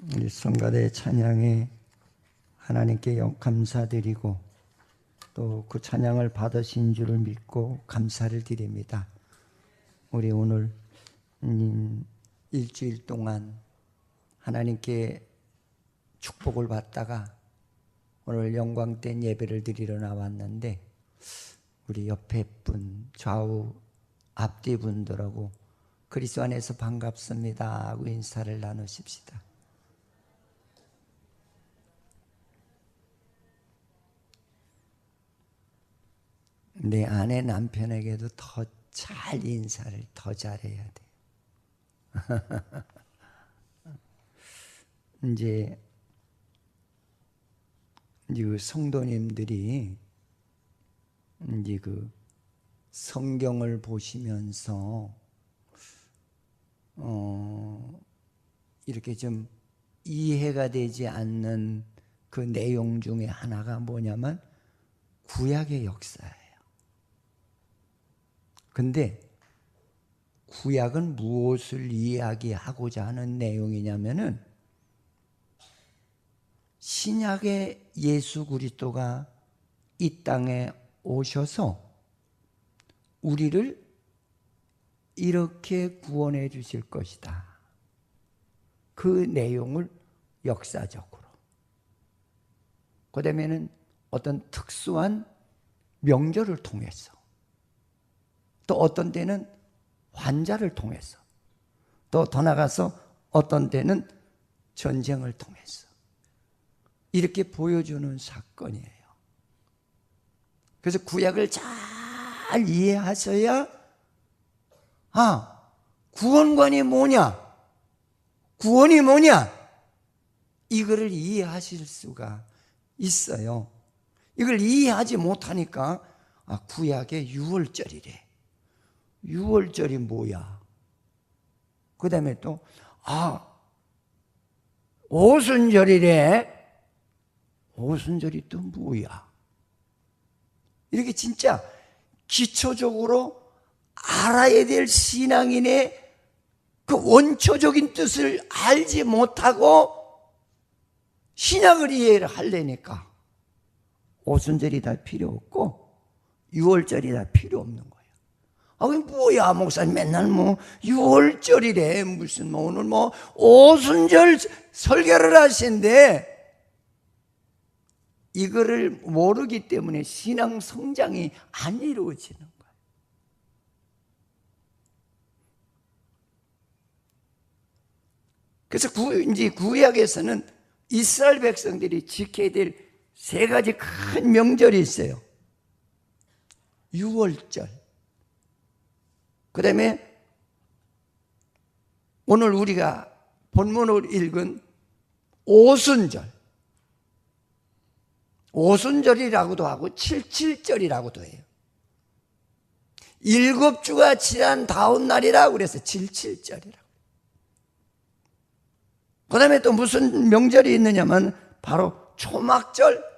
우리 성가대 찬양에 하나님께 감사드리고 또 그 찬양을 받으신 줄을 믿고 감사를 드립니다. 우리 오늘 일주일 동안 하나님께 축복을 받다가 오늘 영광된 예배를 드리러 나왔는데 우리 옆에 분, 좌우 앞뒤 분들하고 그리스도 안에서 반갑습니다 하고 인사를 나누십시다. 내 아내 남편에게도 더 잘 인사를 더 잘해야 돼요. 이제 그 성도님들이 이제 그 성경을 보시면서 이렇게 좀 이해가 되지 않는 그 내용 중에 하나가 뭐냐면 구약의 역사예요. 근데 구약은 무엇을 이야기하고자 하는 내용이냐면은 신약의 예수 그리스도가 이 땅에 오셔서 우리를 이렇게 구원해 주실 것이다. 그 내용을 역사적으로. 그 다음에는 어떤 특수한 명절을 통해서 또 어떤 때는 환자를 통해서 또 더 나가서 어떤 때는 전쟁을 통해서 이렇게 보여주는 사건이에요. 그래서 구약을 잘 이해하셔야 구원관이 뭐냐? 구원이 뭐냐? 이거를 이해하실 수가 있어요. 이걸 이해하지 못하니까 구약의 유월절이래. 유월절이 뭐야? 그 다음에 또 오순절이래. 오순절이 또 뭐야? 이렇게 진짜 기초적으로 알아야 될 신앙인의 그 원초적인 뜻을 알지 못하고 신약을 이해를 하려니까 오순절이 다 필요 없고 유월절이 다 필요 없는 거예요. 그게 뭐야, 목사님 맨날 유월절이래. 무슨 오늘 오순절 설교를 하신데 이거를 모르기 때문에 신앙 성장이 안 이루어지는 거예요. 그래서 이제 구약에서는 이스라엘 백성들이 지켜야 될 세 가지 큰 명절이 있어요. 유월절. 그 다음에 오늘 우리가 본문으로 읽은 오순절. 오순절이라고도 하고 칠칠절이라고도 해요. 7주가 지난 다음 날이라고 그래서 칠칠절이라고. 그 다음에 또 무슨 명절이 있느냐면 바로 초막절.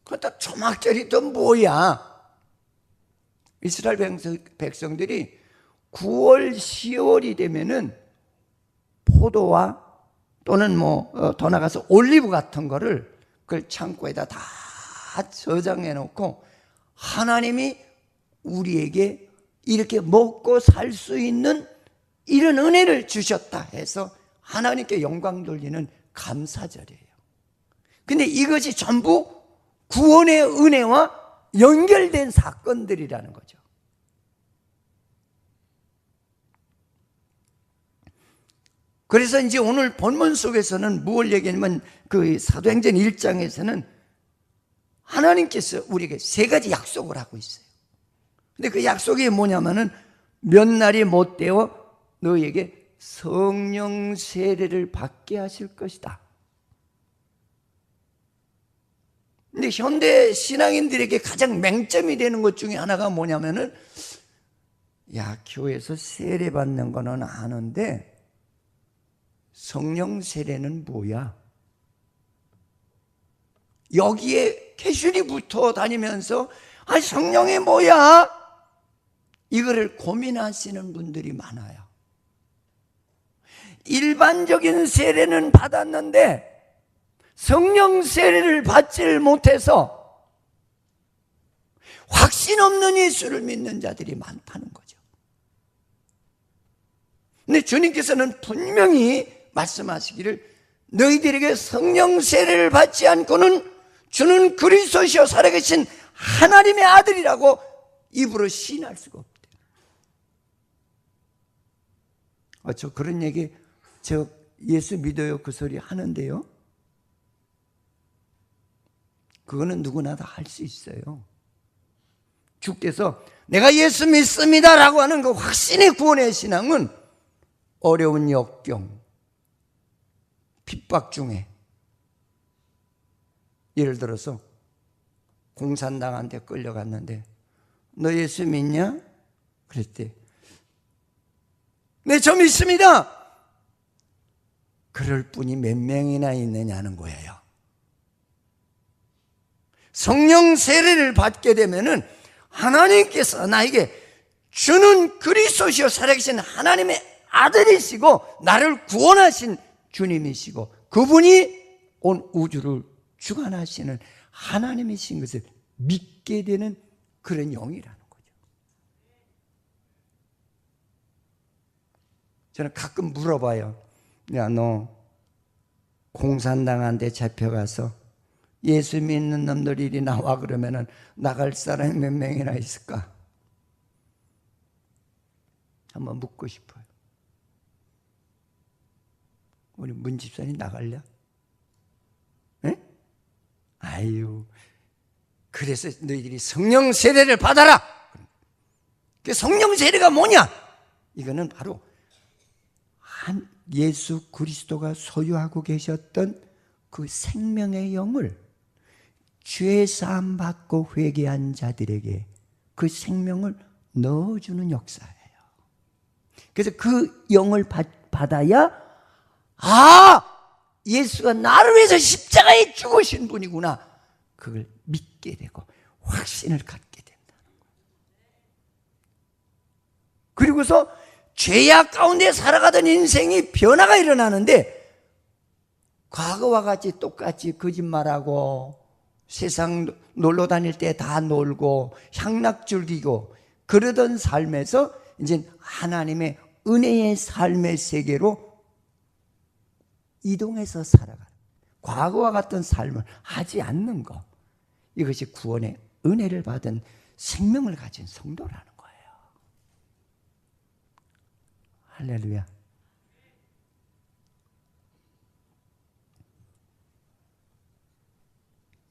그렇다 초막절이 또 뭐야? 이스라엘 백성들이 9월, 10월이 되면은 포도와 또는 더 나가서 올리브 같은 거를 그걸 창고에다 다 저장해 놓고 하나님이 우리에게 이렇게 먹고 살 수 있는 이런 은혜를 주셨다 해서 하나님께 영광 돌리는 감사절이에요. 근데 이것이 전부 구원의 은혜와 연결된 사건들이라는 거죠. 그래서 이제 오늘 본문 속에서는 무엇을 얘기하냐면 그 사도행전 1장에서는 하나님께서 우리에게 세 가지 약속을 하고 있어요. 근데 그 약속이 뭐냐면은 몇 날이 못 되어 너희에게 성령 세례를 받게 하실 것이다. 근데 현대 신앙인들에게 가장 맹점이 되는 것 중에 하나가 뭐냐면은 교회에서 세례 받는 거는 아는데 성령 세례는 뭐야? 여기에 캐슐이 붙어 다니면서 성령이 뭐야? 이거를 고민하시는 분들이 많아요. 일반적인 세례는 받았는데 성령 세례를 받지를 못해서 확신 없는 예수를 믿는 자들이 많다는 거죠. 근데 주님께서는 분명히 말씀하시기를 너희들에게 성령 세례를 받지 않고는 주는 그리스도시요 살아계신 하나님의 아들이라고 입으로 시인할 수가 없대요. 저 그런 얘기, 저 예수 믿어요 그 소리 하는데요, 그거는 누구나 다 할 수 있어요. 주께서 내가 예수 믿습니다 라고 하는 그 확신의 구원의 신앙은 어려운 역경, 핍박 중에, 예를 들어서 공산당한테 끌려갔는데 너 예수 믿냐? 그랬대. 네, 저 믿습니다. 그럴 분이 몇 명이나 있느냐는 거예요. 성령 세례를 받게 되면은 하나님께서 나에게 주는 그리스도시요 살아계신 하나님의 아들이시고 나를 구원하신 주님이시고 그분이 온 우주를 주관하시는 하나님이신 것을 믿게 되는 그런 영이라는 거죠. 저는 가끔 물어봐요. 야, 너 공산당한테 잡혀가서 예수 믿는 놈들이 이리 나와 그러면은 나갈 사람이 몇 명이나 있을까? 한번 묻고 싶어요. 우리 문 집사님 나갈래? 네? 아유, 그래서 너희들이 성령 세례를 받아라. 그 성령 세례가 뭐냐? 이거는 바로 한 예수 그리스도가 소유하고 계셨던 그 생명의 영을 죄 사함 받고 회개한 자들에게 그 생명을 넣어주는 역사예요. 그래서 그 영을 받아야 예수가 나를 위해서 십자가에 죽으신 분이구나, 그걸 믿게 되고 확신을 갖게 된다는 거예요. 그리고서 죄악 가운데 살아가던 인생이 변화가 일어나는데 과거와 같이 똑같이 거짓말하고 세상 놀러 다닐 때 다 놀고 향락 즐기고 그러던 삶에서 이제 하나님의 은혜의 삶의 세계로 이동해서 살아가는, 과거와 같은 삶을 하지 않는 것, 이것이 구원의 은혜를 받은 생명을 가진 성도라는 거예요. 할렐루야.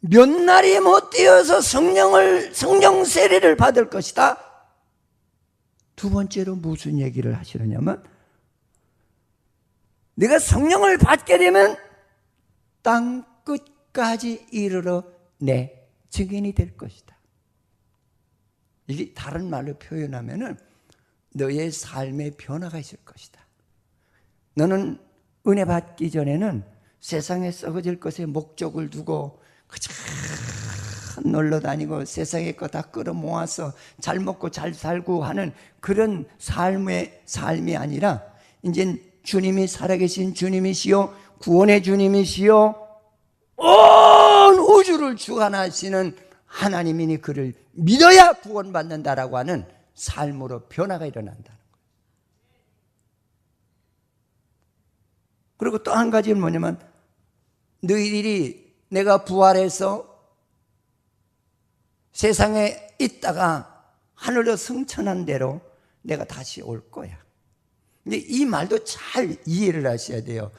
몇 날이 못 되어서 성령 세례를 받을 것이다. 두 번째로 무슨 얘기를 하시느냐면 내가 성령을 받게 되면 땅 끝까지 이르러 내 증인이 될 것이다. 이게 다른 말로 표현하면은 너의 삶에 변화가 있을 것이다. 너는 은혜 받기 전에는 세상에 썩어질 것에 목적을 두고 그저 놀러 다니고 세상의 거 다 끌어모아서 잘 먹고 잘 살고 하는 그런 삶이 아니라 이제 주님이 살아계신 주님이시요 구원의 주님이시요 온 우주를 주관하시는 하나님이니 그를 믿어야 구원받는다라고 하는 삶으로 변화가 일어난다는 거예요. 그리고 또 한 가지는 뭐냐면 너희들이 내가 부활해서 세상에 있다가 하늘로 승천한 대로 내가 다시 올 거야. 근데 이 말도 잘 이해를 하셔야 돼요.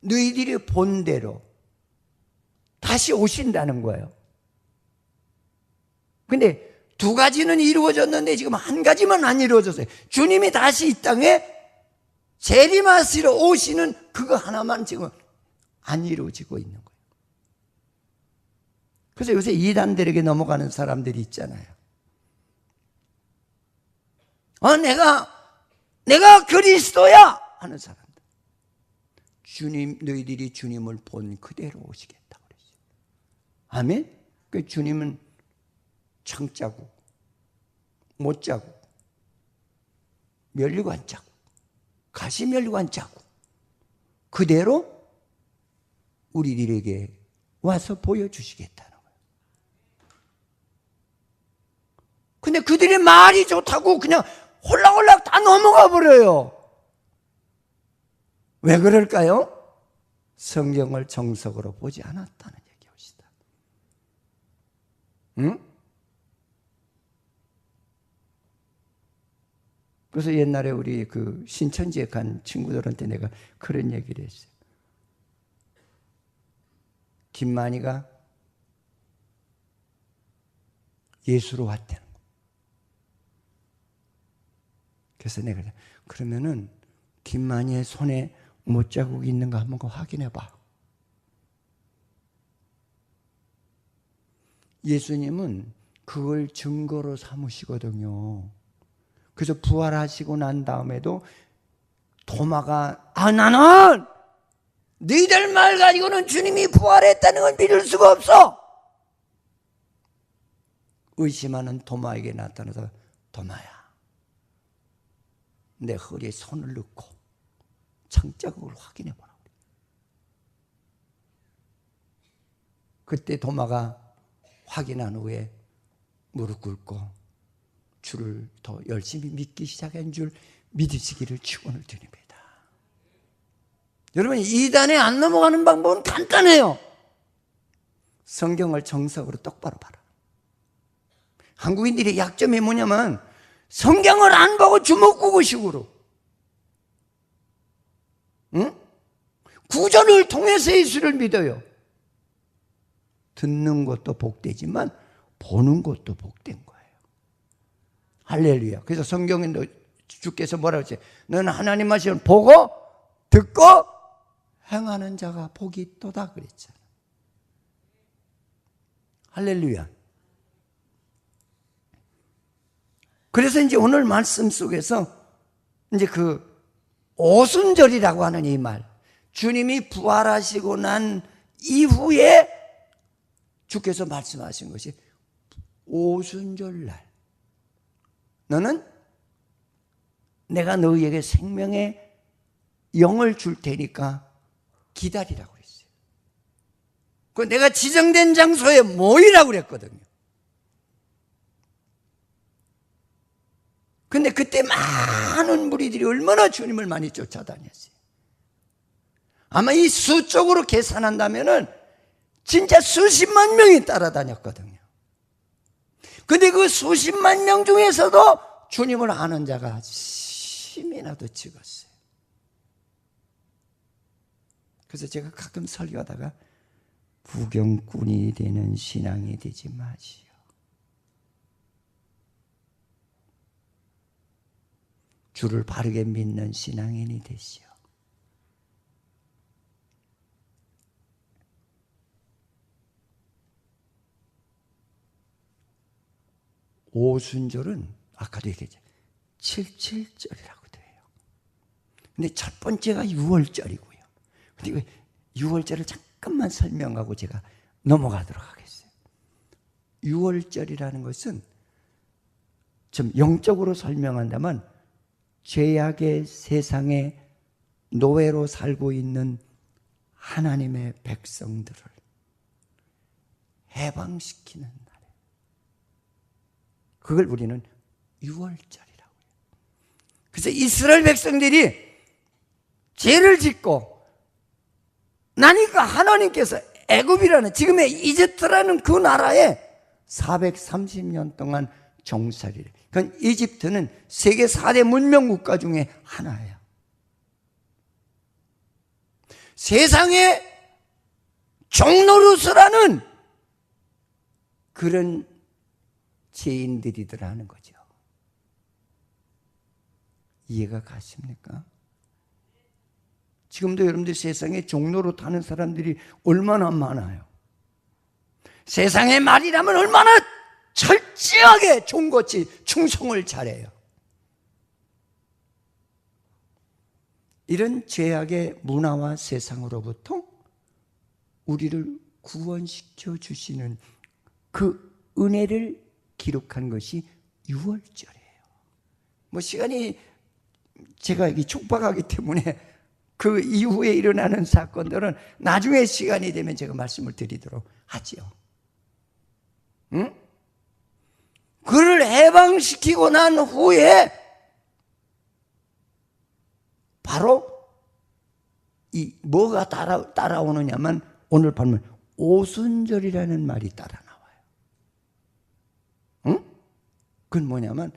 너희들이 본 대로 다시 오신다는 거예요. 근데 두 가지는 이루어졌는데 지금 한 가지만 안 이루어졌어요. 주님이 다시 이 땅에 재림하시러 오시는 그거 하나만 지금 안 이루어지고 있는 거예요. 그래서 요새 이단들에게 넘어가는 사람들이 있잖아요. 내가 그리스도야 하는 사람들. 너희들이 주님을 본 그대로 오시겠다고 그랬어요. 아멘? 그 주님은 창자국, 못자국, 멸류관 자국, 가시멸류관 자국, 그대로 우리들에게 와서 보여주시겠다는 거예요. 근데 그들의 말이 좋다고 그냥 홀락홀락 다 넘어가 버려요. 왜 그럴까요? 성경을 정석으로 보지 않았다는 얘기입니다. 응? 그래서 옛날에 우리 그 신천지에 간 친구들한테 내가 그런 얘기를 했어요. 김만희가 예수로 왔다는 거. 그래서 내가 그러면은 김만희의 손에 못자국이 있는가 한번 확인해 봐. 예수님은 그걸 증거로 삼으시거든요. 그래서 부활하시고 난 다음에도 도마가 나는 너희들 말 가지고는 주님이 부활했다는 건 믿을 수가 없어. 의심하는 도마에게 나타나서 도마야, 내 허리에 손을 넣고 창자국을 확인해 보라. 그때 도마가 확인한 후에 무릎 꿇고 주를 더 열심히 믿기 시작한 줄 믿으시기를 축원을 드립니다. 여러분, 이단에 안 넘어가는 방법은 간단해요. 성경을 정석으로 똑바로 봐라. 한국인들의 약점이 뭐냐면 성경을 안 보고 주먹구구식으로, 응? 구절을 통해서 예수를 믿어요. 듣는 것도 복되지만 보는 것도 복된 거예요. 할렐루야. 그래서 성경에 주께서 뭐라고 했어요? 너는 하나님 말씀을 보고 듣고 행하는 자가 복이 있도다 그랬잖아요. 할렐루야. 그래서 이제 오늘 말씀 속에서 이제 그 오순절이라고 하는 이 말, 주님이 부활하시고 난 이후에 주께서 말씀하신 것이 오순절날 너는 내가 너희에게 생명의 영을 줄 테니까 기다리라고 그랬어요. 그 내가 지정된 장소에 모이라고 그랬거든요. 근데 그때 많은 무리들이 얼마나 주님을 많이 쫓아다녔어요. 아마 이 수적으로 계산한다면은 진짜 수십만 명이 따라다녔거든요. 근데 그 수십만 명 중에서도 주님을 아는 자가 10이나 더 찍었어요. 그래서 제가 가끔 설교하다가 구경꾼이 되는 신앙이 되지 마시오. 주를 바르게 믿는 신앙인이 되시오. 오순절은 아까도 얘기했죠. 77절이라고 돼요. 근데 첫 번째가 6월절이고요. 근데 6월절을 잠깐만 설명하고 제가 넘어가도록 하겠어요. 6월절이라는 것은 좀 영적으로 설명한다면 죄악의 세상에 노예로 살고 있는 하나님의 백성들을 해방시키는 날이에요. 그걸 우리는 6월절이라고 해요. 그래서 이스라엘 백성들이 죄를 짓고 나니까 하나님께서 애굽이라는 지금의 이집트라는 그 나라에 430년 동안 종살이를. 그러니까 이집트는 세계 4대 문명 국가 중에 하나예요. 세상에 종노릇을 그런 죄인들이들 하는 거죠. 이해가 가십니까? 지금도 여러분들 세상에 종노릇 하는 사람들이 얼마나 많아요. 세상의 말이라면 얼마나 철저하게 종같이 충성을 잘해요. 이런 죄악의 문화와 세상으로부터 우리를 구원시켜 주시는 그 은혜를 기록한 것이 6월절이에요. 뭐 시간이 제가 여기 촉박하기 때문에 그 이후에 일어나는 사건들은 나중에 시간이 되면 제가 말씀을 드리도록 하지요. 응? 그를 해방시키고 난 후에 바로 이 뭐가 따라오느냐면 오늘 보면 오순절이라는 말이 따라 나와요. 응? 그건 뭐냐면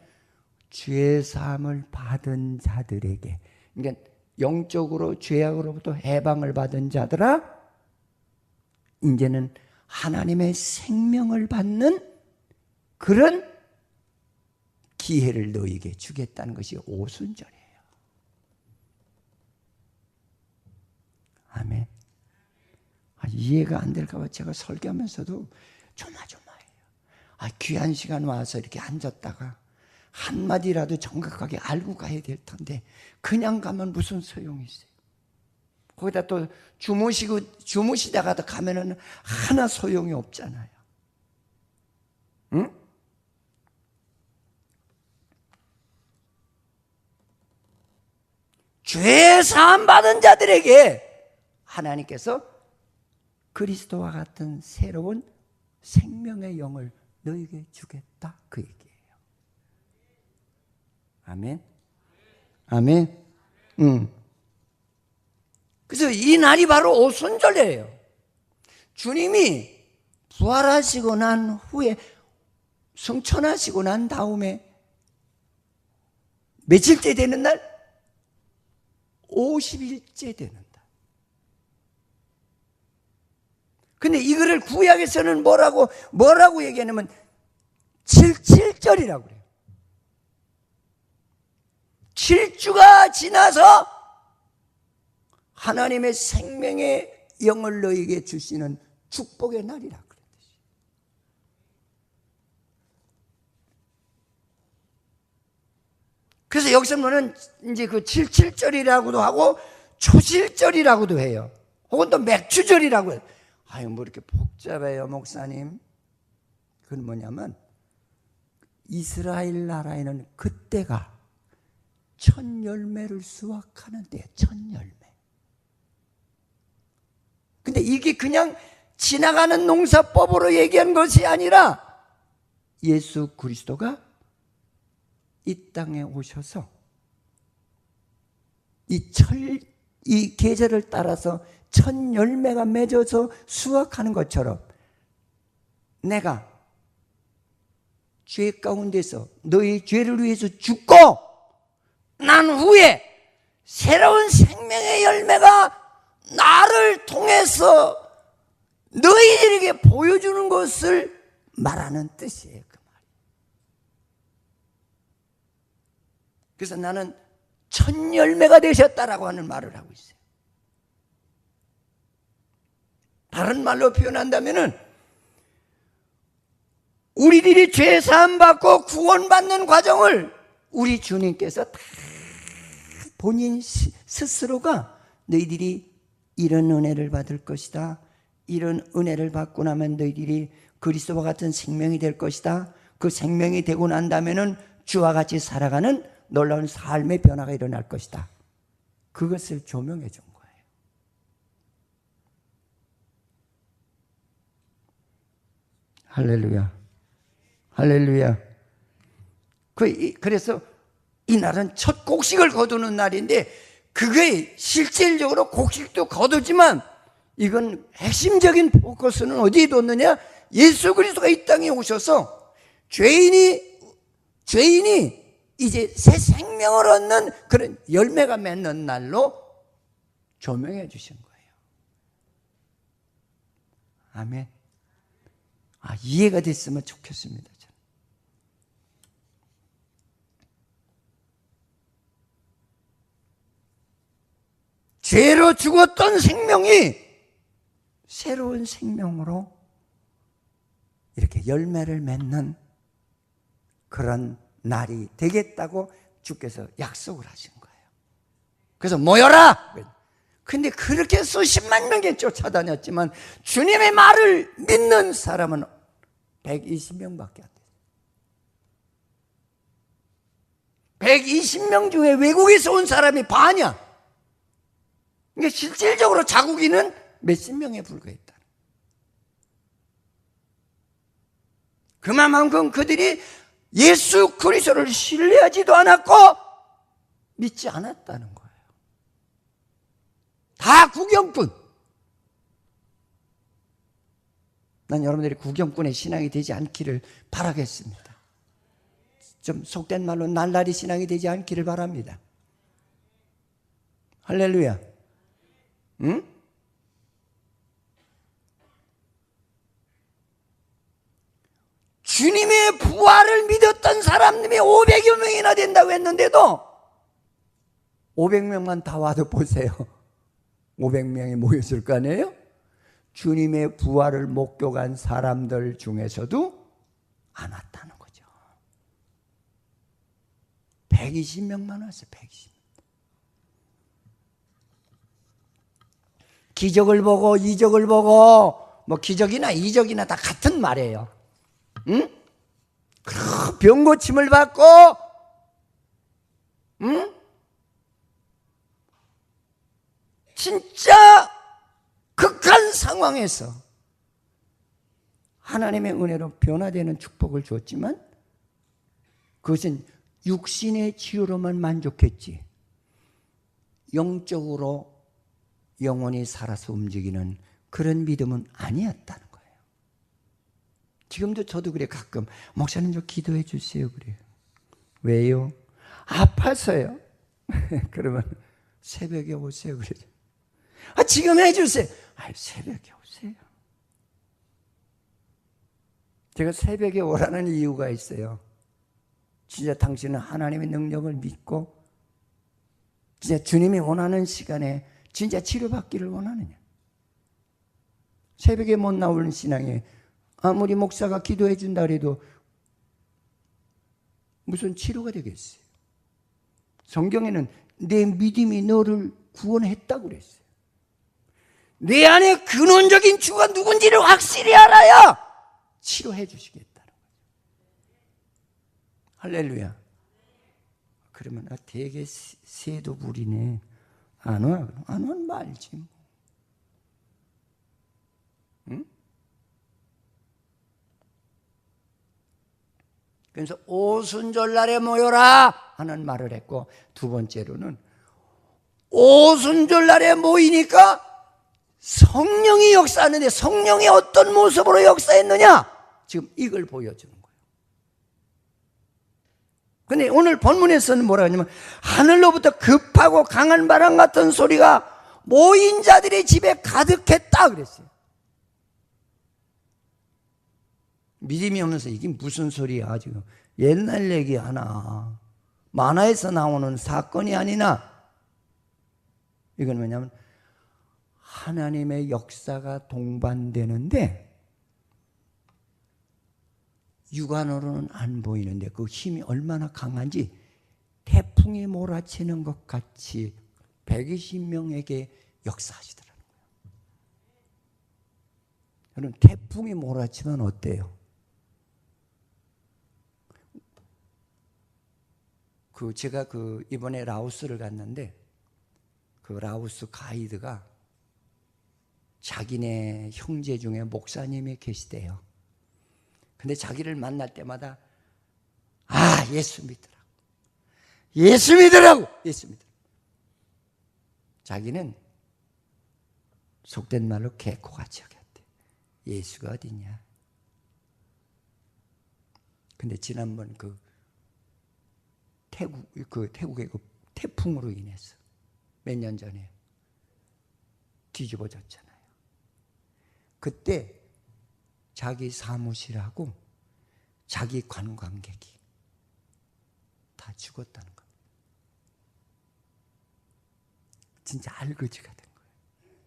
죄 사함을 받은 자들에게, 그러니까 영적으로 죄악으로부터 해방을 받은 자들아, 이제는 하나님의 생명을 받는 그런 기회를 너에게 주겠다는 것이 오순절이에요. 아멘. 이해가 안 될까 봐 제가 설교하면서도 조마조마해요. 귀한 시간 와서 이렇게 앉았다가 한마디라도 정확하게 알고 가야 될 텐데 그냥 가면 무슨 소용이 있어요. 거기다 또 주무시다가도 가면은 하나 소용이 없잖아요. 응? 죄 사함 받은 자들에게 하나님께서 그리스도와 같은 새로운 생명의 영을 너에게 주겠다, 그 얘기예요. 아멘. 아멘. 그래서 이 날이 바로 오순절이에요. 주님이 부활하시고 난 후에, 승천하시고 난 다음에 며칠째 되는 날? 50일째 되는 날. 근데 이거를 구약에서는 뭐라고 얘기하냐면 77절이라고 그래요. 7주가 지나서 하나님의 생명의 영을 너에게 주시는 축복의 날이라 그랬듯이. 그래서 여기서 보면 이제 그 77절이라고도 하고 초실절이라고도 해요. 혹은 또 맥주절이라고 해요. 뭐 이렇게 복잡해요, 목사님. 그건 뭐냐면 이스라엘 나라에는 그때가 첫 열매를 수확하는 때예요. 첫 열매. 근데 이게 그냥 지나가는 농사법으로 얘기한 것이 아니라 예수 그리스도가 이 땅에 오셔서 이 계절을 따라서 첫 열매가 맺어서 수확하는 것처럼 내가 죄 가운데서 너희 죄를 위해서 죽고 난 후에 새로운 생명의 열매가 나를 통해서 너희들에게 보여주는 것을 말하는 뜻이에요. 그 말. 그래서 나는 첫 열매가 되셨다라고 하는 말을 하고 있어요. 다른 말로 표현한다면은 우리들이 죄 사함 받고 구원받는 과정을 우리 주님께서 다 본인 스스로가 너희들이 이런 은혜를 받을 것이다, 이런 은혜를 받고 나면 너희들이 그리스도와 같은 생명이 될 것이다, 그 생명이 되고 난다면은 주와 같이 살아가는 놀라운 삶의 변화가 일어날 것이다, 그것을 조명해 준 거예요. 할렐루야, 할렐루야. 그래서 이 날은 첫 곡식을 거두는 날인데, 그게 실질적으로 곡식도 거두지만 이건 핵심적인 포커스는 어디에 뒀느냐? 예수 그리스도가 이 땅에 오셔서 죄인이 이제 새 생명을 얻는 그런 열매가 맺는 날로 조명해 주신 거예요. 아멘. 이해가 됐으면 좋겠습니다. 죄로 죽었던 생명이 새로운 생명으로 이렇게 열매를 맺는 그런 날이 되겠다고 주께서 약속을 하신 거예요. 그래서 모여라! 근데 그렇게 수십만 명이 쫓아다녔지만 주님의 말을 믿는 사람은 120명밖에 안 돼요. 120명 중에 외국에서 온 사람이 반이야. 그러니까 실질적으로 자국인은 몇십 명에 불과했다. 그만큼 그들이 예수 그리스도를 신뢰하지도 않았고 믿지 않았다는 거예요. 다 구경꾼. 난 여러분들이 구경꾼의 신앙이 되지 않기를 바라겠습니다. 좀 속된 말로 날라리 신앙이 되지 않기를 바랍니다. 할렐루야. 응? 주님의 부활을 믿었던 사람들이 500여 명이나 된다고 했는데도 500명만 다 와도 보세요. 500명이 모였을 거 아니에요? 주님의 부활을 목격한 사람들 중에서도 안 왔다는 거죠. 120명만 왔어요. 120명. 기적을 보고 이적을 보고 뭐 기적이나 이적이나 다 같은 말이에요. 응? 병 고침을 받고 응? 진짜 극한 상황에서 하나님의 은혜로 변화되는 축복을 줬지만 그것은 육신의 치유로만 만족했지 영적으로 영혼이 살아서 움직이는 그런 믿음은 아니었다는 거예요. 지금도 저도 그래. 가끔 목사님 좀 기도해 주세요 그래요. 왜요? 아파서요. 그러면 새벽에 오세요 그래요. 지금 해주세요. 새벽에 오세요. 제가 새벽에 오라는 이유가 있어요. 진짜 당신은 하나님의 능력을 믿고 진짜 주님이 원하는 시간에 진짜 치료받기를 원하느냐. 새벽에 못 나오는 신앙에 아무리 목사가 기도해 준다 해도 무슨 치료가 되겠어요. 성경에는 내 믿음이 너를 구원했다고 그랬어요. 내 안에 근원적인 주가 누군지를 확실히 알아야 치료해 주시겠다는 거죠. 할렐루야. 그러면 되게 새도 부리네. 안 와. 안 와 말지. 응? 그래서 오순절날에 모여라 하는 말을 했고 두 번째로는 오순절날에 모이니까 성령이 역사하는데 성령이 어떤 모습으로 역사했느냐? 지금 이걸 보여주는 거예요. 근데 오늘 본문에서는 뭐라 하냐면 하늘로부터 급하고 강한 바람 같은 소리가 모인 자들의 집에 가득했다 그랬어요. 믿음이 없면서 이게 무슨 소리야 지금. 옛날 얘기 하나. 만화에서 나오는 사건이 아니나. 이건 뭐냐면 하나님의 역사가 동반되는데 육안으로는 안 보이는데 그 힘이 얼마나 강한지 태풍이 몰아치는 것 같이 120명에게 역사하시더라는 거예요. 여러분 태풍이 몰아치면 어때요? 제가 이번에 라오스를 갔는데 그 라오스 가이드가 자기네 형제 중에 목사님이 계시대요. 근데 자기를 만날 때마다 예수 믿으라고. 예수 믿으라고. 예수 믿으라고. 자기는 속된 말로 개코같이 하겠대. 예수가 어디냐. 근데 지난번 태국의 태풍으로 인해서 몇 년 전에 뒤집어졌잖아요. 그때 자기 사무실하고 자기 관광객이 다 죽었다는 겁니다. 진짜 알거지가 된 거예요.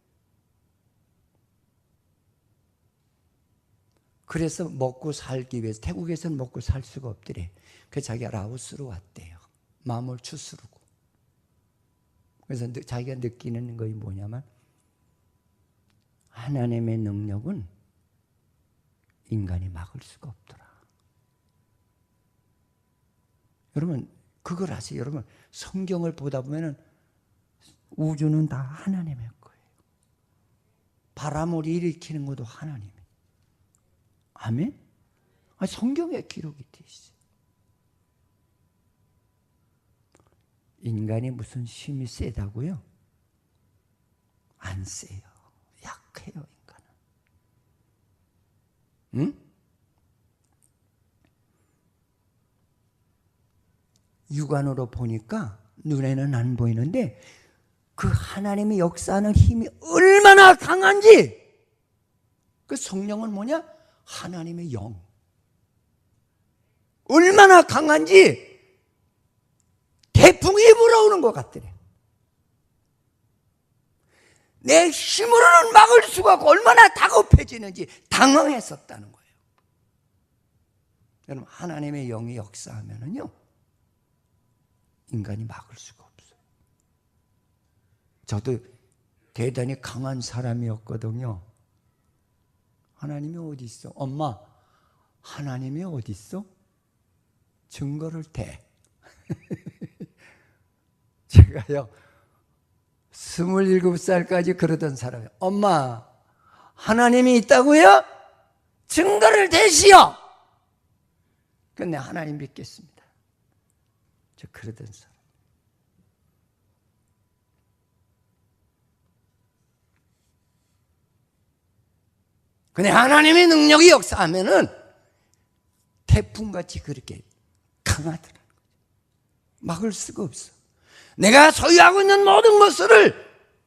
그래서 먹고 살기 위해서 태국에서는 먹고 살 수가 없더래. 그래서 자기가 라오스로 왔대요. 마음을 추스르고. 그래서 자기가 느끼는 것이 뭐냐면 하나님의 능력은 인간이 막을 수가 없더라. 여러분 그걸 아세요? 여러분 성경을 보다 보면은 우주는 다 하나님의 거예요. 바람을 일으키는 것도 하나님이. 아멘? 성경에 기록이 되어 있어요. 인간이 무슨 힘이 세다고요? 안 세요. 약해요, 인간은. 응? 육안으로 보니까 눈에는 안 보이는데 그 하나님의 역사하는 힘이 얼마나 강한지, 그 성령은 뭐냐? 하나님의 영. 얼마나 강한지 태풍이 불어오는 것 같더래. 내 힘으로는 막을 수가 없고 얼마나 다급해지는지 당황했었다는 거예요. 여러분, 하나님의 영이 역사하면은요, 인간이 막을 수가 없어요. 저도 대단히 강한 사람이었거든요. 하나님이 어디 있어? 엄마, 하나님이 어디 있어? 증거를 대. 제가요 27살까지 그러던 사람이에요. 엄마, 하나님이 있다고요? 증거를 대시오. 근데 하나님 믿겠습니다. 저 그러던 사람. 근데 하나님의 능력이 역사하면은 태풍같이 그렇게 강하더라는 거죠. 막을 수가 없어. 내가 소유하고 있는 모든 것을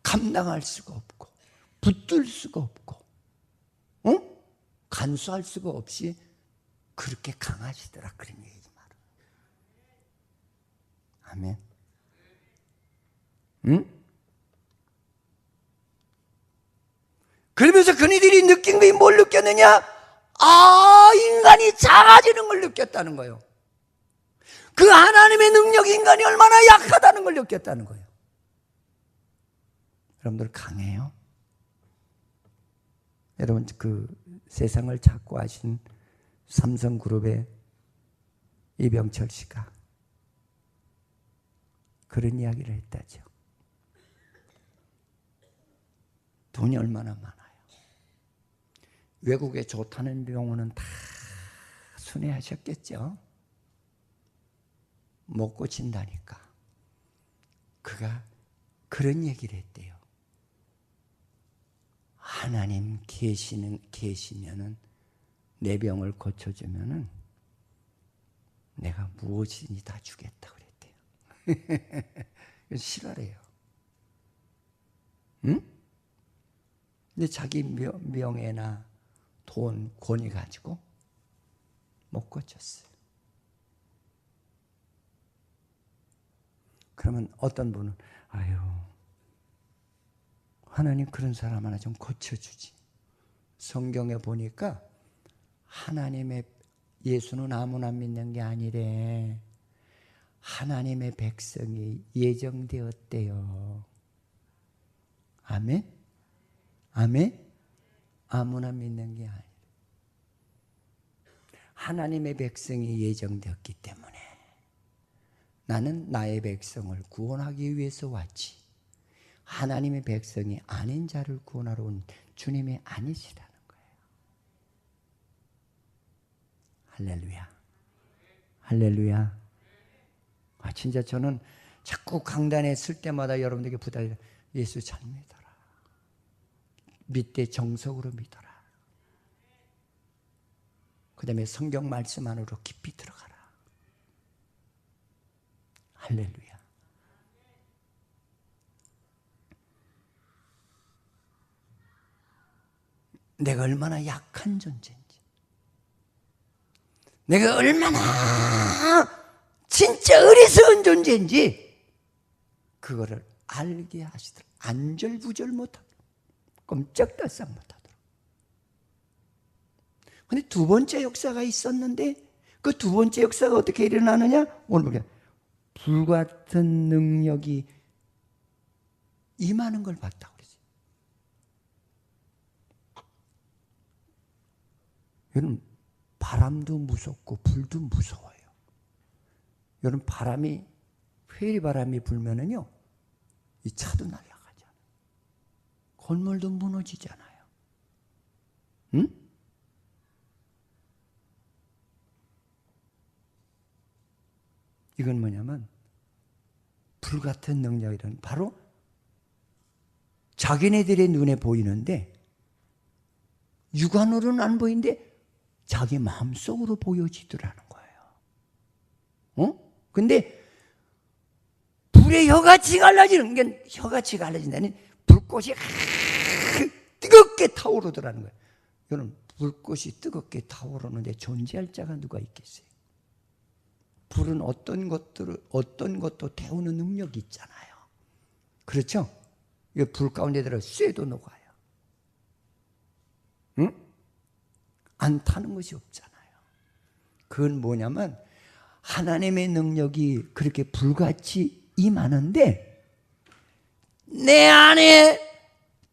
감당할 수가 없고 붙들 수가 없고 간수할 수가 없이 그렇게 강하시더라, 그런 얘기 말은. 아멘. 응? 그러면서 그들이 느낀 게 뭘 느꼈느냐? 인간이 작아지는 걸 느꼈다는 거예요. 그 하나님의 능력이 인간이 얼마나 약하다는 걸 느꼈다는 거예요. 여러분들 강해요? 여러분, 그 세상을 찾고 하신 삼성그룹의 이병철 씨가 그런 이야기를 했다죠. 돈이 얼마나 많아요. 외국에 좋다는 병원은 다 순회하셨겠죠. 못 고친다니까. 그가 그런 얘기를 했대요. 하나님 계시면은 내 병을 고쳐주면은 내가 무엇이니 다 주겠다 그랬대요. 싫어해요. 응? 근데 자기 명예나 돈, 권위 가지고 못 고쳤어요. 그러면 어떤 분은 하나님 그런 사람 하나 좀 고쳐주지. 성경에 보니까 하나님의 예수는 아무나 믿는 게 아니래. 하나님의 백성이 예정되었대요. 아멘? 아멘? 아무나 믿는 게 아니래. 하나님의 백성이 예정되었기 때문에 나는 나의 백성을 구원하기 위해서 왔지, 하나님의 백성이 아닌 자를 구원하러 온 주님이 아니시라는 거예요. 할렐루야. 할렐루야. 진짜 저는 자꾸 강단에 쓸 때마다 여러분들에게 부탁드려요. 예수 잘 믿어라. 믿되 정석으로 믿어라. 그 다음에 성경 말씀 안으로 깊이 들어가라. 할렐루야. 내가 얼마나 약한 존재인지, 내가 얼마나 진짜 어리석은 존재인지 그거를 알게 하시더라. 안절부절 못하도록, 꼼짝달싹 못하도록. 근데 두 번째 역사가 있었는데 그 두 번째 역사가 어떻게 일어나느냐? 오늘 보게 불같은 능력이 임하는 걸 봤다고 그러지. 여러분, 바람도 무섭고 불도 무서워요. 여러분, 회리 바람이 불면은요, 이 차도 날아가잖아요. 건물도 무너지잖아요. 응? 이건 뭐냐면 불같은 능력이란 바로 자기네들의 눈에 보이는데 육안으로는 안 보이는데 자기 마음속으로 보여지더라는 거예요. 근데 불에 혀같이 갈라지는 게 혀같이 갈라진다는 불꽃이 뜨겁게 타오르더라는 거예요. 이거는 불꽃이 뜨겁게 타오르는데 존재할 자가 누가 있겠어요? 불은 어떤 것도 태우는 능력이 있잖아요. 그렇죠? 이 불 가운데 들어 쇠도 녹아요. 응? 안 타는 것이 없잖아요. 그건 뭐냐면 하나님의 능력이 그렇게 불같이 임하는데 내 안에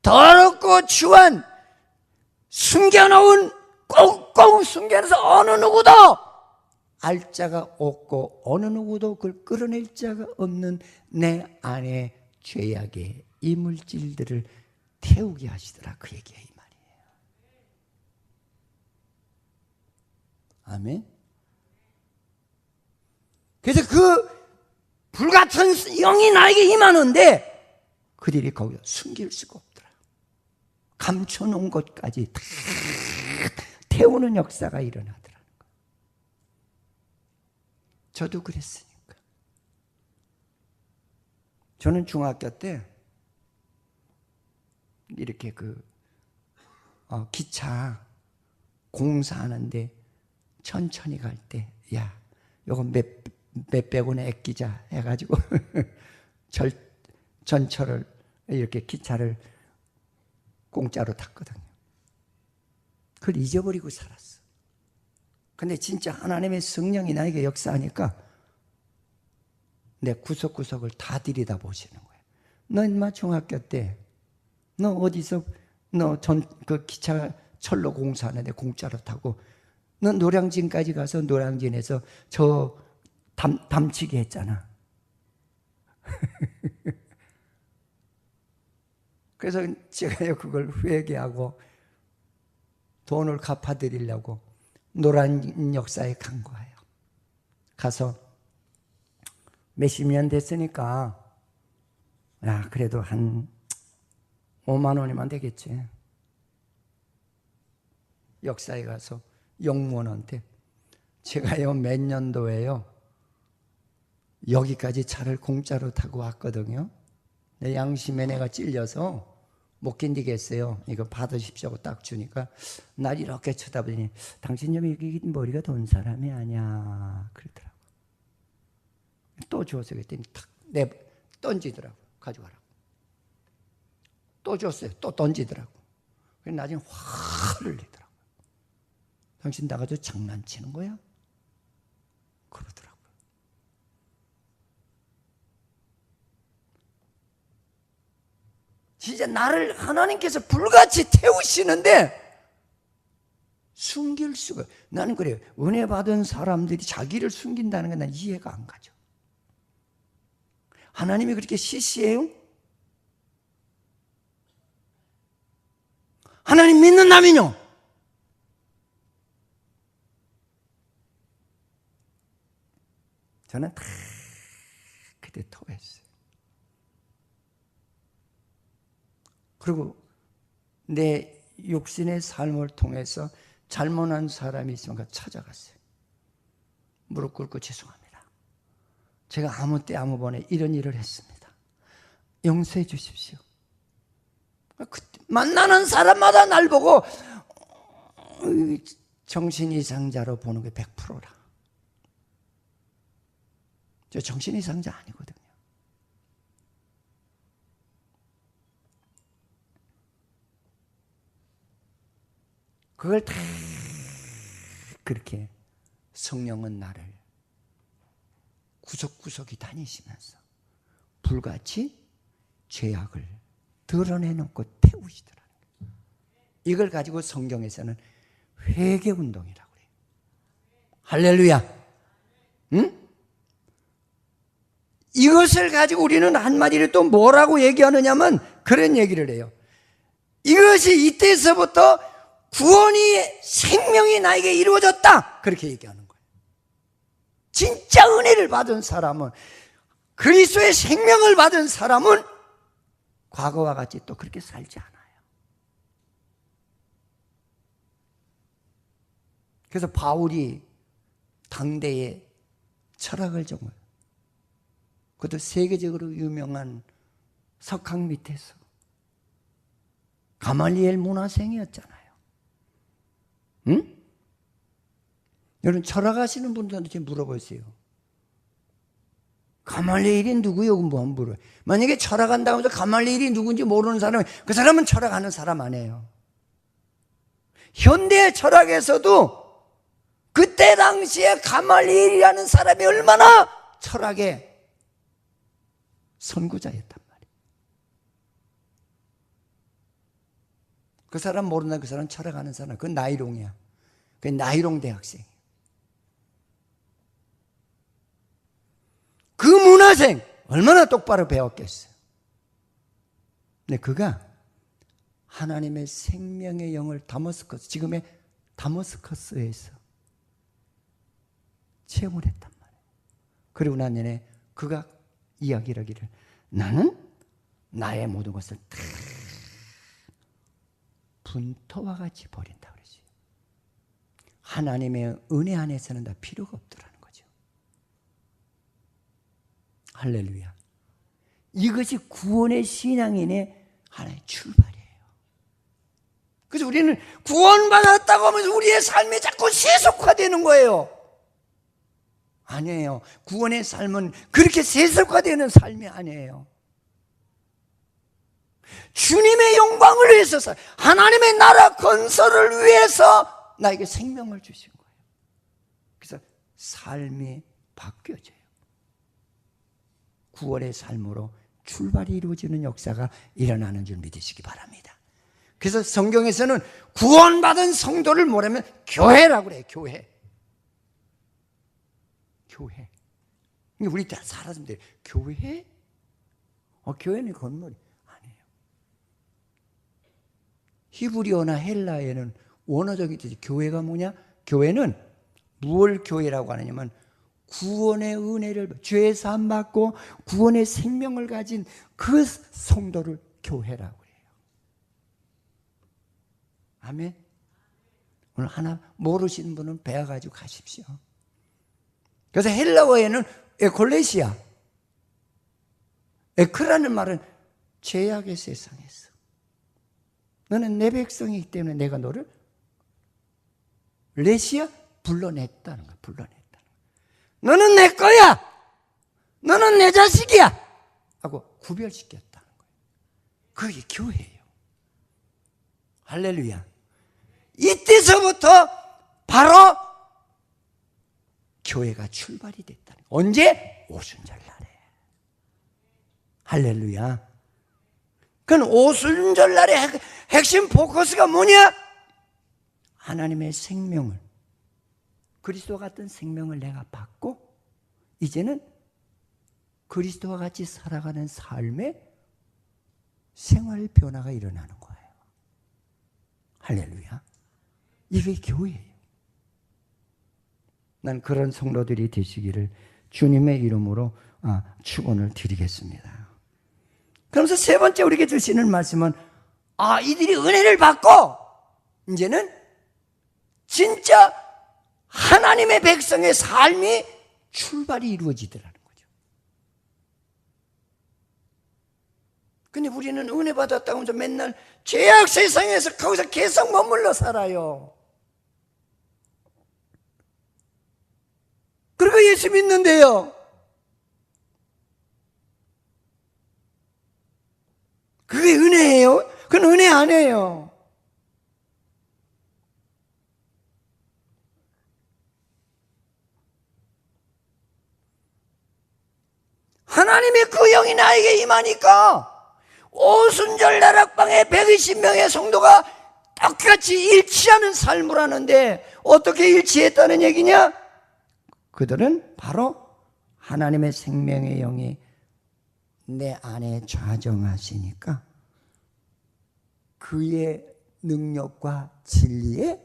더럽고 추한 숨겨놓은 꽁꽁 숨겨놔서 어느 누구도 알 자가 없고 어느 누구도 그걸 끌어낼 자가 없는 내 안에 죄악의 이물질들을 태우게 하시더라. 그 얘기야 이 말이에요. 아멘. 그래서 그 불같은 영이 나에게 임하는데 그들이 거기서 숨길 수가 없더라. 감춰놓은 것까지 다 태우는 역사가 일어나더라는 거예요. 저도 그랬으니까. 저는 중학교 때 이렇게 기차 공사하는데 천천히 갈 때, 야, 요거 몇백 원에 아끼자 해가지고 전철을 이렇게 기차를 공짜로 탔거든요. 그걸 잊어버리고 살았어. 근데 진짜 하나님의 성령이 나에게 역사하니까 내 구석구석을 다 들이다 보시는 거예요. 너 인마 중학교 때 너 어디서 그 기차 철로 공사하는데 공짜로 타고 너 노량진까지 가서 노량진에서 저 담치기 했잖아. 그래서 제가 그걸 회개하고 돈을 갚아드리려고 노란 역사에 간 거예요. 가서 몇십 년 됐으니까 야 그래도 한 5만 원이면 되겠지. 역사에 가서 영무원한테 제가요 몇 년도에요 여기까지 차를 공짜로 타고 왔거든요. 내 양심에 내가 찔려서 못 견디겠어요. 이거 받으십시오 딱 주니까 날 이렇게 쳐다보더니 당신 좀 여기 머리가 돈 사람이 아니야 그러더라고. 또 줬어요. 그랬더니 탁 던지더라고. 가져가라고. 또 줬어요. 또 던지더라고. 그래서 나중에 화를 내더라고. 당신 나가지고 장난치는 거야? 그러더라고요. 진짜 나를 하나님께서 불같이 태우시는데 숨길 수가. 나는 그래요. 은혜 받은 사람들이 자기를 숨긴다는 건 난 이해가 안 가죠. 하나님이 그렇게 시시해요? 하나님 믿는다면요. 저는 다 그때 토했어요. 그리고 내 육신의 삶을 통해서 잘못한 사람이 있으면 찾아갔어요. 무릎 꿇고 죄송합니다. 제가 아무 때 아무 번에 이런 일을 했습니다. 용서해 주십시오. 만나는 사람마다 날 보고 정신 이상자로 보는 게 100%라. 저 정신 이상자 아니거든요. 그걸 다 그렇게 성령은 나를 구석구석이 다니시면서 불같이 죄악을 드러내놓고 태우시더라는 거예요. 이걸 가지고 성경에서는 회개운동이라고 그래요. 할렐루야. 응? 이것을 가지고 우리는 한마디로 또 뭐라고 얘기하느냐면 그런 얘기를 해요. 이것이 이때서부터 구원이 생명이 나에게 이루어졌다, 그렇게 얘기하는 거예요. 진짜 은혜를 받은 사람은, 그리스도의 생명을 받은 사람은 과거와 같이 또 그렇게 살지 않아요. 그래서 바울이 당대의 철학을 정말, 그것도 세계적으로 유명한 석학 밑에서 가말리엘 문화생이었잖아요. 응? 여러분 철학하시는 분들한테 물어보세요. 가말리엘이 누구요? 뭐 물어요. 만약에 철학한다고 해서 가말리엘이 누군지 모르는 사람은 그 사람은 철학하는 사람 아니에요. 현대 철학에서도 그때 당시에 가말리엘이라는 사람이 얼마나 철학의 선구자였단 말이에요. 그 사람 모른다, 그 사람 철학하는 사람, 그건 나이롱이야. 그건 나이롱 대학생. 그 문화생 얼마나 똑바로 배웠겠어요. 근데 그가 하나님의 생명의 영을 다머스커스, 지금의 다머스커스에서 체험을 했단 말이에요. 그리고 난 년에 그가 이야기를 하기를, 나는 나의 모든 것을 다 분토와 같이 버린다 그러지. 하나님의 은혜 안에서는 다 필요가 없더라는 거죠. 할렐루야. 이것이 구원의 신앙인의 하나의 출발이에요. 그래서 우리는 구원받았다고 하면서 우리의 삶이 자꾸 세속화되는 거예요. 아니에요. 구원의 삶은 그렇게 세속화되는 삶이 아니에요. 주님의 영광을 위해서, 하나님의 나라 건설을 위해서 나에게 생명을 주신 거예요. 그래서 삶이 바뀌어져요. 구원의 삶으로 출발이 이루어지는 역사가 일어나는 줄 믿으시기 바랍니다. 그래서 성경에서는 구원받은 성도를 뭐라면 교회라고 그래요. 교회. 교회. 우리 다 사람들이 교회? 교회는 건물이 아니에요. 히브리어나 헬라어에는 원어적인 뜻이 교회가 뭐냐? 교회는 무엇을 교회라고 하느냐면 구원의 은혜를, 죄 사함 받고 구원의 생명을 가진 그 성도를 교회라고 해요. 아멘. 오늘 하나 모르시는 분은 배워가지고 가십시오. 그래서 헬라어에는 에콜레시아, 에크라는 말은 죄악의 세상에서 너는 내 백성이기 때문에 내가 너를 레시아 불러냈다는 거야. 불러냈다는 거야. 너는 내 거야, 너는 내 자식이야 하고 구별시켰다는 거예요. 그게 교회예요. 할렐루야. 이때서부터 바로 교회가 출발이 됐다는 거예요. 언제? 오순절날에. 할렐루야. 그건 오순절날의 핵심 포커스가 뭐냐? 하나님의 생명을, 그리스도와 같은 생명을 내가 받고 이제는 그리스도와 같이 살아가는 삶의 생활 변화가 일어나는 거예요. 할렐루야. 이게 교회예요. 난 그런 성도들이 되시기를 주님의 이름으로 축원을 드리겠습니다. 그러면서 세 번째 우리에게 주시는 말씀은 이들이 은혜를 받고 이제는 진짜 하나님의 백성의 삶이 출발이 이루어지더라는 거죠. 근데 우리는 은혜 받았다고 하면서 맨날 죄악 세상에서 거기서 계속 머물러 살아요. 그리고 예수 믿는데요, 그게 은혜예요? 그건 은혜 아니에요. 하나님의 그 영이 나에게 임하니까 오순절 나락방에 120명의 성도가 똑같이 일치하는 삶을 하는데, 어떻게 일치했다는 얘기냐? 그들은 바로 하나님의 생명의 영이 내 안에 좌정하시니까 그의 능력과 진리에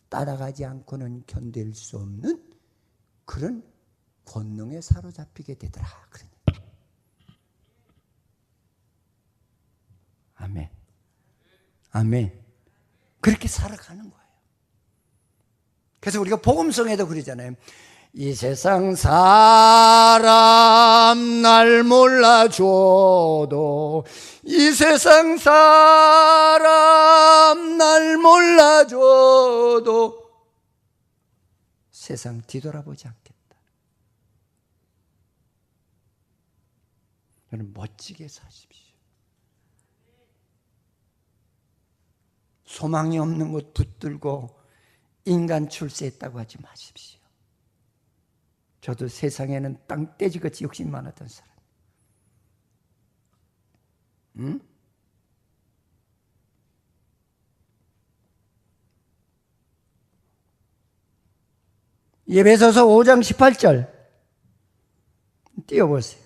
따라가지 않고는 견딜 수 없는 그런 권능에 사로잡히게 되더라. 그러니까. 아멘. 아멘. 그렇게 살아가는 거예요. 그래서 우리가 복음성에도 그러잖아요. 이 세상 사람 날 몰라줘도, 이 세상 사람 날 몰라줘도 세상 뒤돌아보지 않겠다. 여러분 멋지게 사십시오. 소망이 없는 것 붙들고 인간 출세했다고 하지 마십시오. 저도 세상에는 땅떼지같이 욕심 많았던 사람. 응? 에베소서 5장 18절 띄워보세요.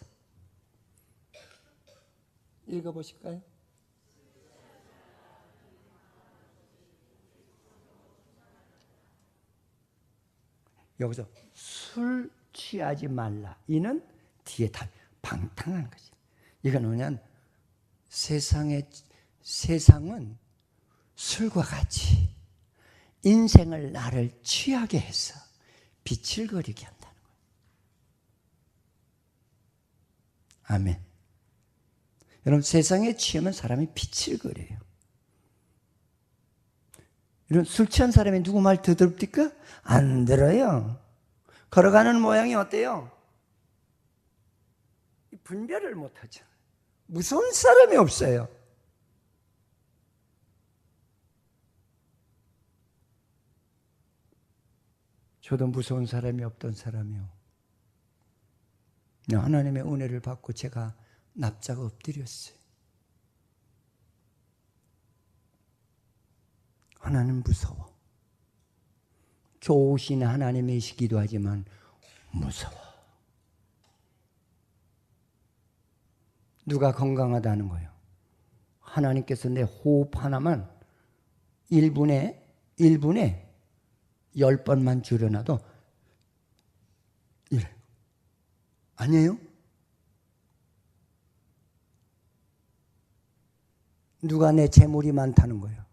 읽어보실까요? 여기서 술 취하지 말라. 이는 뒤에 다 방탕한 거지. 이건 뭐냐면 세상은 술과 같이 인생을 나를 취하게 해서 비칠거리게 한다는 거예요. 아멘. 여러분 세상에 취하면 사람이 비칠거려요. 이런 술 취한 사람이 누구 말 듣습니까? 안 들어요. 걸어가는 모양이 어때요? 분별을 못하죠. 무서운 사람이 없어요. 저도 무서운 사람이 없던 사람이요. 하나님의 은혜를 받고 제가 납작 엎드렸어요. 하나님 무서워. 좋으신 하나님이시기도 하지만 무서워. 누가 건강하다는 거예요? 하나님께서 내 호흡 하나만 1분에 10번만 줄여놔도 이래. 아니에요? 누가 내 재물이 많다는 거예요?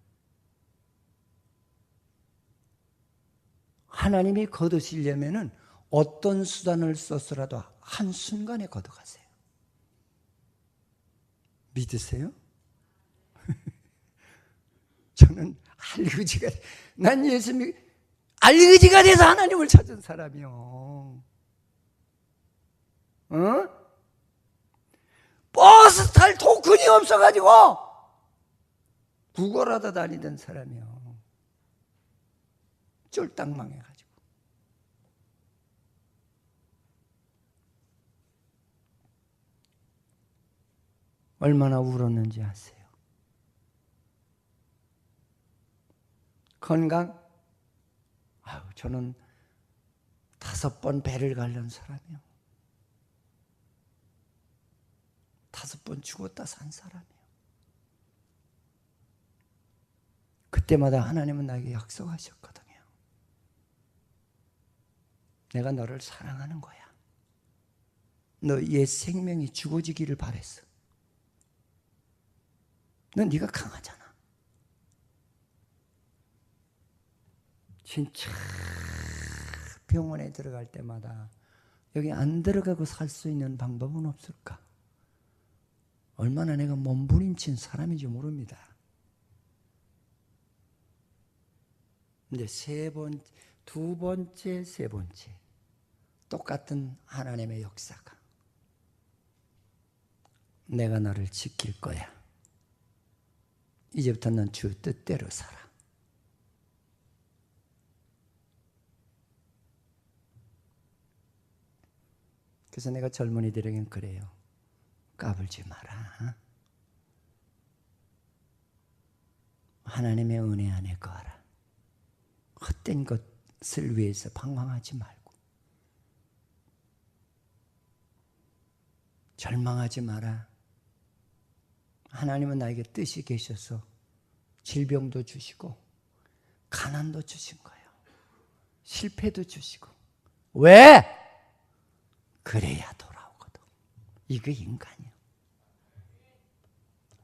하나님이 거두시려면은 어떤 수단을 써서라도 한순간에 거둬가세요. 믿으세요? 저는 난 예수님이 알그지가 돼서 하나님을 찾은 사람이요. 버스 탈 토큰이 없어가지고 구걸하다 다니던 사람이요. 쫄딱 망해가지고. 얼마나 울었는지 아세요? 건강? 저는 5번 배를 갈른 사람이요. 5번 죽었다 산 사람이요. 그때마다 하나님은 나에게 약속하셨거든요. 내가 너를 사랑하는 거야. 너 옛 생명이 죽어지기를 바랬어. 넌 네가 강하잖아. 진짜 병원에 들어갈 때마다 여기 안 들어가고 살 수 있는 방법은 없을까? 얼마나 내가 몸부림친 사람인지 모릅니다. 근데 두 번째, 세 번째 똑같은 하나님의 역사가 내가 너를 지킬 거야. 이제부터 넌 주 뜻대로 살아. 그래서 내가 젊은이들에겐 그래요. 까불지 마라. 하나님의 은혜 안에 거하라. 헛된 것을 위해서 방황하지 말고. 절망하지 마라. 하나님은 나에게 뜻이 계셔서 질병도 주시고 가난도 주신 거예요. 실패도 주시고. 왜? 그래야 돌아오거든. 이게 인간이야.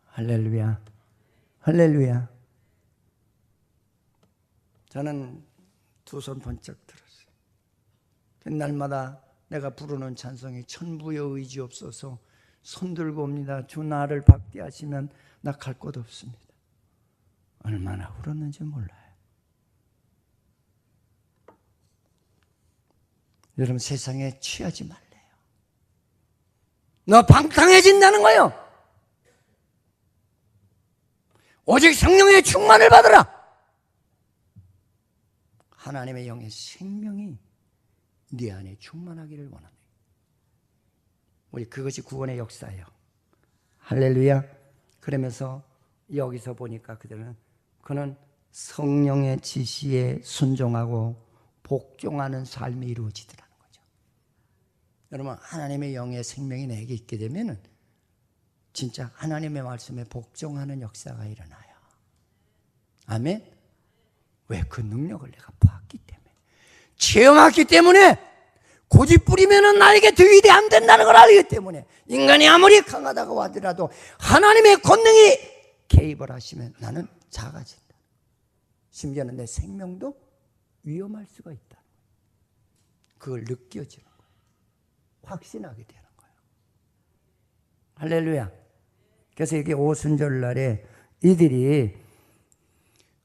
할렐루야. 할렐루야. 저는 두 손 번쩍 들었어요. 날마다 내가 부르는 찬송이 천부의 의지 없어서 손 들고 옵니다. 주 나를 박대하시면 나 갈 곳 없습니다. 얼마나 울었는지 몰라요. 여러분, 세상에 취하지 말래요. 너 방탕해진다는 거예요. 오직 성령의 충만을 받으라. 하나님의 영의 생명이 네 안에 충만하기를 원합니다. 우리 그것이 구원의 역사예요. 할렐루야. 그러면서 여기서 보니까 그는 성령의 지시에 순종하고 복종하는 삶이 이루어지더라는 거죠. 여러분, 하나님의 영의 생명이 내게 있게 되면 진짜 하나님의 말씀에 복종하는 역사가 일어나요. 아멘. 왜? 그 능력을 내가 보았기 때문에, 체험했기 때문에, 고집부리면 나에게 득이 안 된다는 걸 알기 때문에, 인간이 아무리 강하다고 하더라도 하나님의 권능이 개입을 하시면 나는 작아진다. 심지어는 내 생명도 위험할 수가 있다. 그걸 느껴지는 거예요. 확신하게 되는 거예요. 할렐루야. 그래서 이게 오순절날에 이들이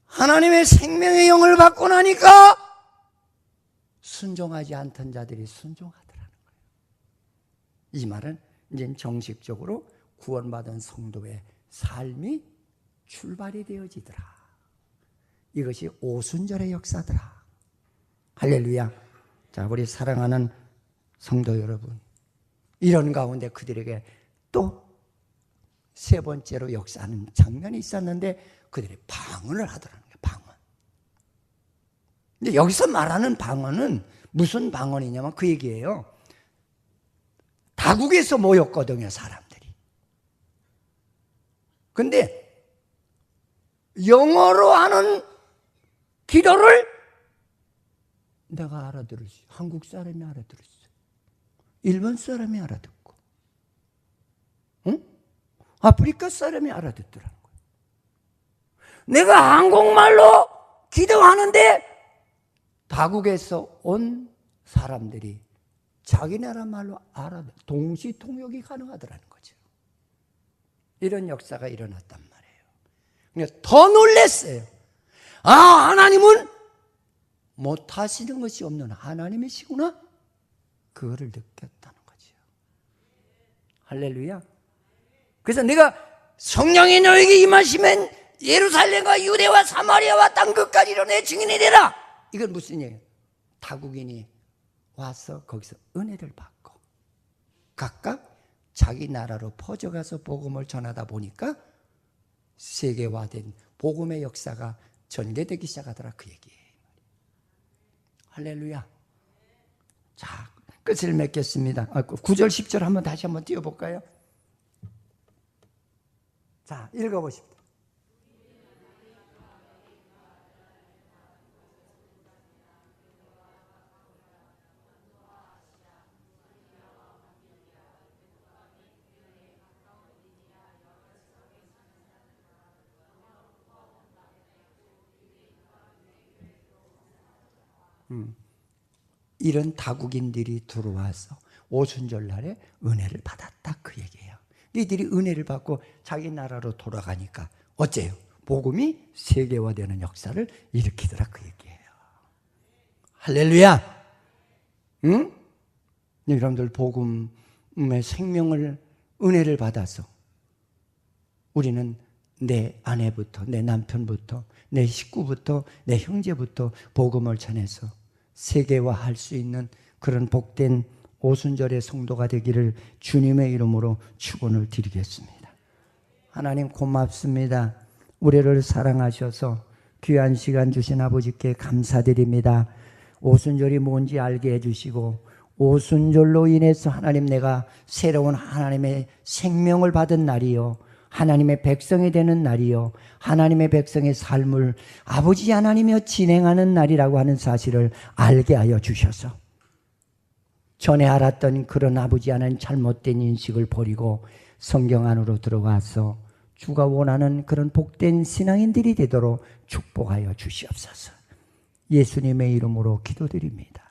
하나님의 생명의 영을 받고 나니까 순종하지 않던 자들이 순종하더라는 거예요. 이 말은 이제 정식적으로 구원받은 성도의 삶이 출발이 되어지더라. 이것이 오순절의 역사더라. 할렐루야. 자, 우리 사랑하는 성도 여러분, 이런 가운데 그들에게 또 세 번째로 역사하는 장면이 있었는데 그들이 방언을 하더라는 거예요. 방언. 근데 여기서 말하는 방언은 무슨 방언이냐면 그 얘기예요. 다국에서 모였거든요, 사람들이. 근데 영어로 하는 기도를 내가 알아들었어요. 한국 사람이 알아들었어요. 일본 사람이 알아듣고, 응? 아프리카 사람이 알아듣더라는 거예요. 내가 한국말로 기도하는데 다국에서 온 사람들이 자기 나라 말로 동시통역이 가능하더라는 거죠. 이런 역사가 일어났단 말이에요. 그러니까 더 놀랐어요. 아, 하나님은 못하시는 것이 없는 하나님이시구나. 그거를 느꼈다는 거죠. 할렐루야. 그래서 내가 성령이 너에게 임하시면 예루살렘과 유대와 사마리아와 땅 끝까지로 내 증인이 되라. 이건 무슨 얘기예요? 타국인이 와서 거기서 은혜를 받고 각각 자기 나라로 퍼져가서 복음을 전하다 보니까 세계화된 복음의 역사가 전개되기 시작하더라, 그 얘기예요. 할렐루야. 자, 끝을 맺겠습니다. 9절 10절 한번 다시 한번 띄워볼까요? 자, 읽어보십시오. 이런 다국인들이 들어와서 오순절 날에 은혜를 받았다, 그 얘기예요. 이들이 은혜를 받고 자기 나라로 돌아가니까 어째요? 복음이 세계화되는 역사를 일으키더라, 그 얘기예요. 할렐루야. 응? 여러분들 복음의 생명을, 은혜를 받아서 우리는 내 아내부터, 내 남편부터, 내 식구부터, 내 형제부터 복음을 전해서 세계화할 수 있는 그런 복된 오순절의 성도가 되기를 주님의 이름으로 축원을 드리겠습니다. 하나님 고맙습니다. 우리를 사랑하셔서 귀한 시간 주신 아버지께 감사드립니다. 오순절이 뭔지 알게 해주시고 오순절로 인해서 하나님 내가 새로운 하나님의 생명을 받은 날이요, 하나님의 백성이 되는 날이요, 하나님의 백성의 삶을 아버지 하나님이여 진행하는 날이라고 하는 사실을 알게 하여 주셔서 전에 알았던 그런 아버지 하나님 잘못된 인식을 버리고 성경 안으로 들어가서 주가 원하는 그런 복된 신앙인들이 되도록 축복하여 주시옵소서. 예수님의 이름으로 기도드립니다.